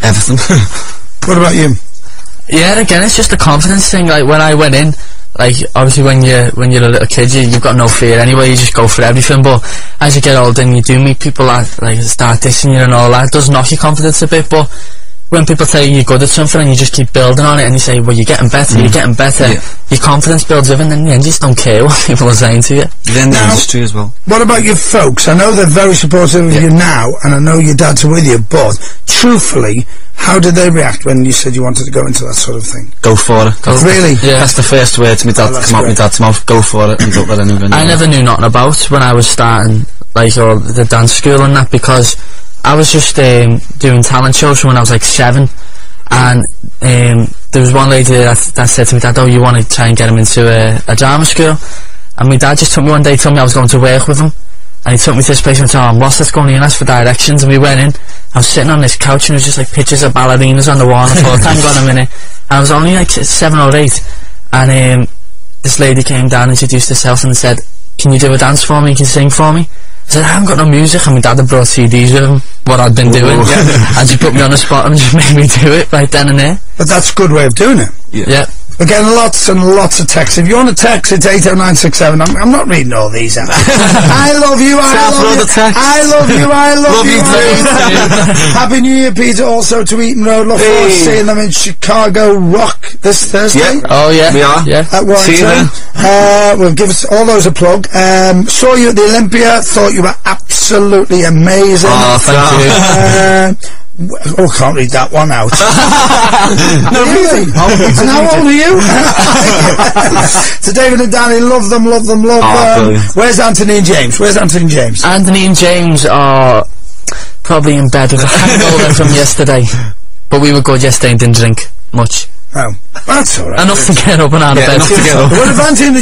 Everything. What about you? Yeah, again, it's just a confidence thing. Like, when I went in, like, obviously when you're a little kid, you've got no fear anyway, you just go for everything. But as you get older and you do meet people that, like, start dissing you and all that, it does knock your confidence a bit. But when people tell you you're good at something and you just keep building on it and you say, well, you're getting better, your confidence builds up, and then in the end you just don't care what people are saying to you. You're in the industry as well. What about your folks? I know they're very supportive of you now, and I know your dads are with you, but truthfully, how did they react when you said you wanted to go into that sort of thing? Go for it. Really? Yeah. That's the first word to my dad, come out of my dad's mouth. Go for it and don't let anyone know. I never knew nothing about when I was starting, like, or the dance school and that, because I was just doing talent shows from when I was like 7, and there was one lady that said to me, Dad, oh, you want to try and get him into a drama school? And my dad just took me one day, told me I was going to work with him, and he took me to this place and said, oh, I'm lost, let's go in and ask for directions. And we went in, I was sitting on this couch and there was just like pictures of ballerinas on the wall, and I thought, hang on a minute. And I was only like 7 or 8, and this lady came down, introduced herself and said, can you do a dance for me, can you sing for me? I said, I haven't got no music, and my dad had brought CDs with him, what I'd been doing, and she put me on the spot and just made me do it right then and there. But that's a good way of doing it. Yeah. We're getting lots and lots of texts. If you want to text, it's 80967. I'm not reading all these out. I love you, I love you, I love you, I love you too. Happy New Year, Peter, also to Eton Road. Look forward to seeing them in Chicago Rock this Thursday. Yeah. Oh yeah, we are. Yeah. At Warrington. We'll give us all those a plug. Saw you at the Olympia, thought you were absolutely amazing. Oh, thank you. Oh, can't read that one out. No, really? And how old are you? So David and Danny, love them. Where's Anthony and James? Anthony and James are probably in bed with a hangover from yesterday. But we were good yesterday and didn't drink much. Oh, that's alright. Enough to get up and out of bed. Well, if Anthony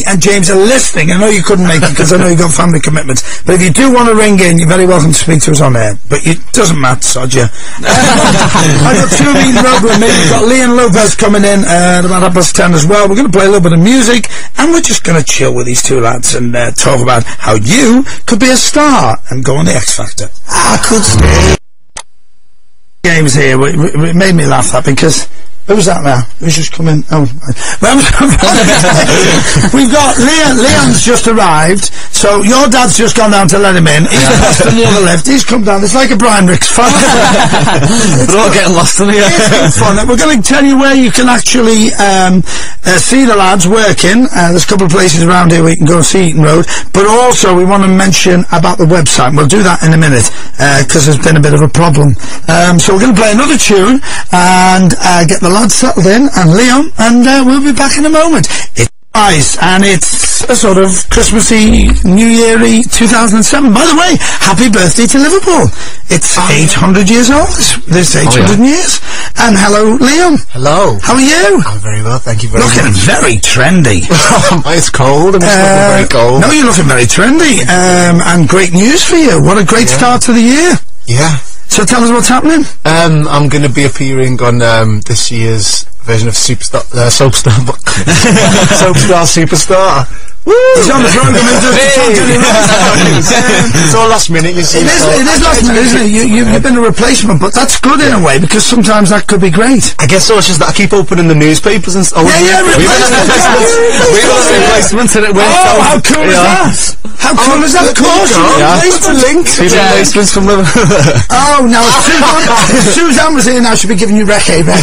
and James are listening, I know you couldn't make it because I know you've got family commitments, but if you do want to ring in, you're very welcome to speak to us on air. But it doesn't matter, sod you. I've got 2 Eton Road with me. We've got Leon Lopez coming in at about 10:30 as well. We're going to play a little bit of music, and we're just going to chill with these 2 lads and talk about how you could be a star and go on the X Factor. I could stay. Games here, it made me laugh that because who's that now? Who's just come in? Oh, we've got Leon's just arrived, so your dad's just gone down to let him in. He's lost on the other lift. He's come down. It's like a Brian Ricks fan. We're all getting lost in here. It's fun. We're going to tell you where you can actually see the lads working. There's a couple of places around here where you can go and see Eton Road, but also we want to mention about the website. We'll do that in a minute because there's been a bit of a problem. So we're going to play another tune and get the lads settled in, and Leon, and we'll be back in a moment. It's nice, and it's a sort of Christmassy, New Year-y 2007. By the way, happy birthday to Liverpool. It's 800 years old. This 800 years. And hello, Leon. Hello. How are you? I'm very well, thank you very much. Looking very trendy. It's cold. I'm just looking very cold. No, you're looking very trendy. And great news for you. What a great start to the year. Yeah. So tell us what's happening. I'm going to be appearing on this year's version of Soapstar Superstar. Woo! He's on the programme. It's all last minute, you see. It is last minute, isn't it? You've been a replacement, but that's good in a way, because sometimes that could be great. I guess so. It's just that I keep opening the newspapers and stuff. Replacements. Replacements and it went. Oh, how cool is that? How cool is that? Of course, replacements. Replacements from Liverpool. Oh, now if Suzanne was here now, she'd be giving you recce. That's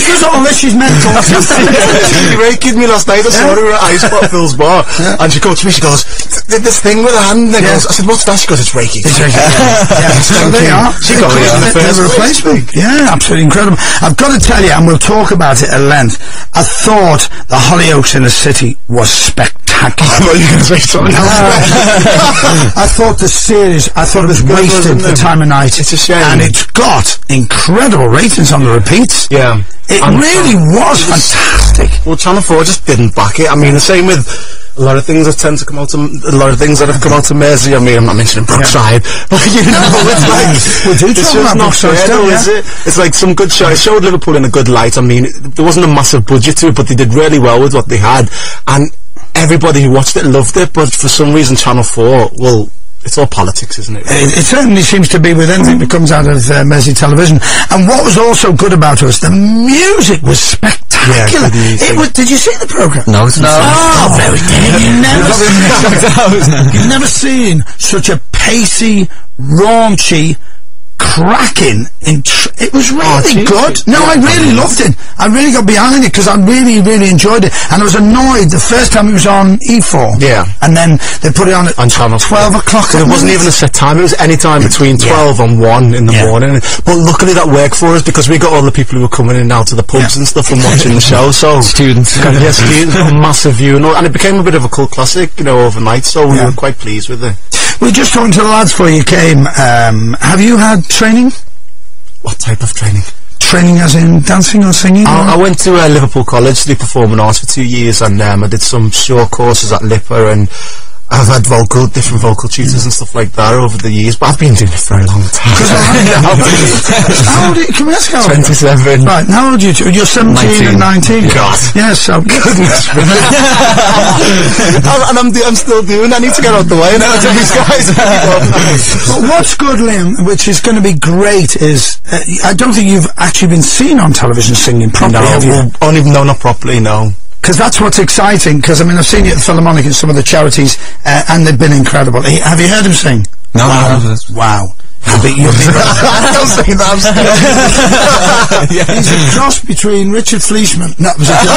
because all this, she's mental. She raking me last night. I saw her at Ice Pop Phil's bar, and she goes to me. She goes, "Did this thing with her hand?" I said, "What's that?" She goes, "It's Reiki." So they are. She got it in the first replacement. Yeah, absolutely incredible. I've got to tell you, and we'll talk about it at length. I thought the Hollyoaks in the city was spectacular. I thought the series, I thought it was wasted the time of night. It's a shame. And it's got incredible ratings on the repeats. Yeah. It really was fantastic. Well, Channel 4 just didn't back it. I mean, the same with a lot of things that tend to come out of, a lot of things that have come out of Mersey. I mean, I'm not mentioning Brookside, but you know, it's like, it's just not fair, is it? It's like some good show. It showed Liverpool in a good light. I mean, there wasn't a massive budget to it, but they did really well with what they had, and everybody who watched it loved it. But for some reason, Channel 4, well, it's all politics, isn't it? It certainly seems to be with anything that comes out of Mersey television. And what was also good about us, the music was spectacular. Did you see the programme? No. Oh, very good. You've never seen such a pacey, raunchy, cracking it was really good. No, I really loved it. I really got behind it because I really enjoyed it, and I was annoyed the first time it was on E4. Yeah. And then they put it on at channel 12 o'clock. But it wasn't even a set time. It was any time between 12 and 1 in the morning. But luckily that worked for us because we got all the people who were coming in and out to the pubs and stuff and watching the show. So students. Students, massive view, and it became a bit of a cult classic, overnight. So we were quite pleased with it. We're just talking to the lads before you came. Have you had training? What type of training? Training as in dancing or singing? I went to Liverpool College to do performing arts for 2 years, and I did some short courses at LIPA, and I've had different vocal tutors and stuff like that over the years, but I've been doing it for a long time. How old are you? Can we ask how old? 27. Right, how old are you? You're 17 and 19. God. Yes, so goodness. And I'm still doing. I need to get out the way now to these guys. But what's good, Liam, which is going to be great, is I don't think you've actually been seen on television singing properly, have you? Not properly, no. Because that's what's exciting, because, I mean, I've seen you at the Philharmonic and some of the charities, and they've been incredible. Have you heard him sing? No. Wow. You'll be Don't say that. He's a cross between Richard Fleischman. No, it was a joke.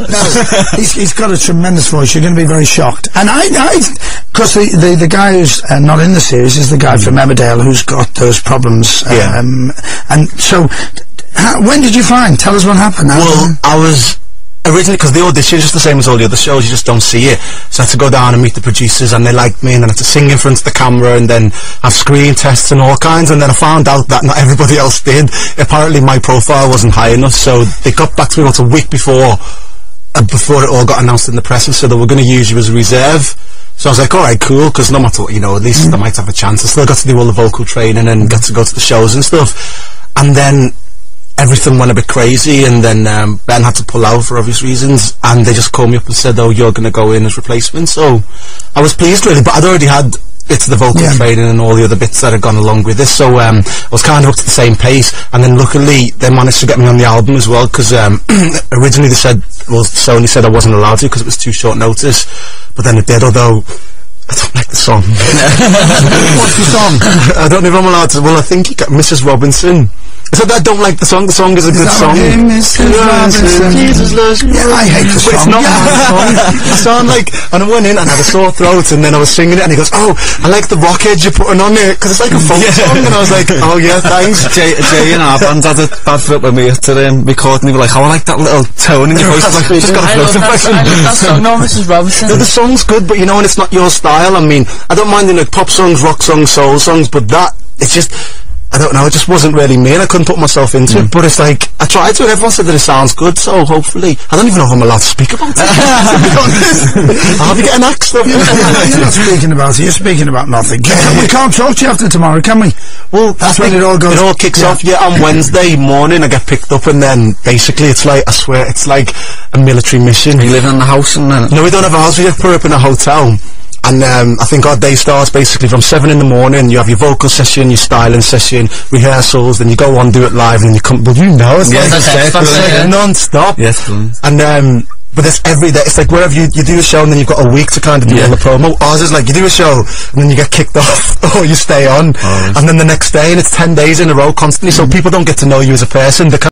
No, he's got a tremendous voice. You're going to be very shocked. And because the guy who's not in the series is the guy from Emmerdale who's got those problems. And so, when did you find? Tell us what happened. Well, I was originally, because the audition is just the same as all the other shows, you just don't see it. So I had to go down and meet the producers, and they liked me, and then I had to sing in front of the camera, and then have screen tests and all kinds, and then I found out that not everybody else did. Apparently my profile wasn't high enough, so they got back to me about a week before it all got announced in the press, and so they were going to use you as a reserve. So I was like, alright, cool, because no matter what, at least I might have a chance. I still got to do all the vocal training and got to go to the shows and stuff. And then everything went a bit crazy, and then Ben had to pull out for obvious reasons, and they just called me up and said, oh, you're going to go in as replacement. So I was pleased, really, but I'd already had bits of the vocal training and all the other bits that had gone along with this, so I was kind of up to the same pace. And then luckily they managed to get me on the album as well, because originally they said, Sony said I wasn't allowed to because it was too short notice, but then it did, although I don't like the song. What's the song? I don't know if I'm allowed to. Well, I think Mrs. Robinson. I said I don't like the song. The song is a good song. Mrs. Robinson. Jesus loves you. Yeah, I hate the song. It's not my song. I sound like, and I went in and I had a sore throat, and then I was singing it, and he goes, "Oh, I like the rock edge you're putting on it, because it's like a folk song." And I was like, "Oh yeah, thanks." Jay and our band had a bad foot when we used to record, and they were like, "Oh, I like that little tone in your voice." I was like, "Just got a throat infection." I love that song. No, Mrs. Robinson. The song's good, but when it's not your style. I mean, I don't mind doing pop songs, rock songs, soul songs, but it's just, I don't know, it just wasn't really me, and I couldn't put myself into it. But it's like, I tried to, and everyone said that it sounds good, so hopefully, I don't even know if I'm allowed to speak about it, to be honest. I'll be getting axed up. You're not speaking about it, you're speaking about nothing. We can't talk to you after tomorrow, can we? Well, that's when it all goes. It all kicks off, on Wednesday morning I get picked up, and then basically it's like, I swear, it's like a military mission. Are you living in the house? No, we don't have a house, we get put up in a hotel. And I think our day starts basically from 7 in the morning. You have your vocal session, your styling session, rehearsals, then you go on, do it live, and then you come. Well, it's like non-stop. Yes, please. And but it's every day. It's like wherever you do a show, and then you've got a week to kind of do all the promo. Ours is like you do a show, and then you get kicked off, or you stay on, and then the next day, and it's 10 days in a row constantly. So people don't get to know you as a person.